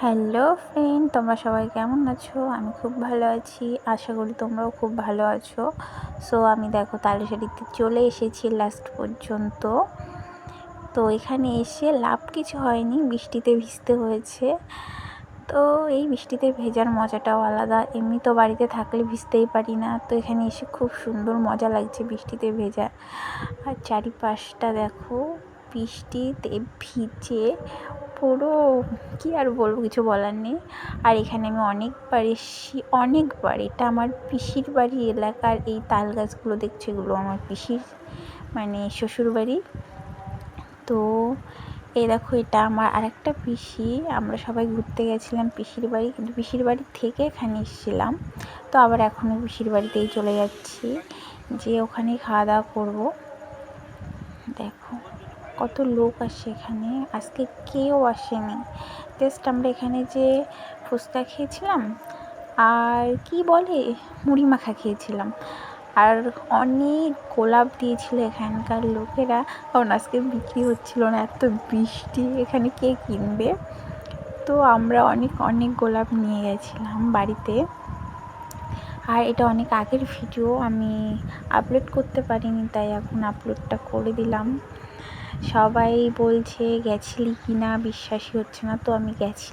Hello friend, তোমরা সবাই কেমন আছো? আমি খুব ভালো আছি, আশা করি তোমরাও খুব ভালো আছো। সো আমি দেখো তালসারিতে চলে এসেছি লাস্ট পর্যন্ত। তো এখানে এসে লাভ কিছু হয়নি, বৃষ্টিতে ভিজতে হয়েছে। তো এই বৃষ্টিতে ভেজার মজাটাও আলাদা, এমনি তো বাড়িতে থাকলে ভিজতেই পারি না, তো এখানে এসে খুব সুন্দর মজা লাগছে বৃষ্টিতে ভেজা। আর চারিপাশটা দেখো বৃষ্টিতে ভিজে পুরো, কি আর বলবো, কিছু বলার নেই। আর এখানে আমি অনেকবার এসেছি, অনেকবার। এটা আমার পিসির বাড়ি এলাকার এই তাল গাছগুলো দেখছো, এগুলো আমার পিসির মানে শ্বশুর বাড়ি। তো এই দেখো, এটা আমার আরেকটা পিসি। আমরা সবাই ঘুরতে গেছিলাম পিসির বাড়ি, কিন্তু পিসির বাড়ি থেকে এখানে এসেছিলাম। তো আবার এখনও পিসির বাড়িতেই চলে যাচ্ছি, যে ওখানেই খাওয়া দাওয়া করবো। দেখো কত লোক আসে এখানে, আজকে কেউ আসেনি। জাস্ট আমরা এখানে যে ফুচকা খেয়েছিলাম আর কি বলে মুড়ি মাখা খেয়েছিলাম, আর অনেক গোলাপ দিয়েছিল এখানকার লোকেরা, কারণ আজকে বিক্রি হচ্ছিল না, এত বৃষ্টি, এখানে কে কিনবে। তো আমরা অনেক অনেক গোলাপ নিয়ে গেছিলাম বাড়িতে। আর এটা অনেক আগের ভিডিও, আমি আপলোড করতে পারিনি, তাই এখন আপলোডটা করে দিলাম। সবাই বলছে গেছিলি কি না, বিশ্বাসই হচ্ছে না, তো আমি গেছি।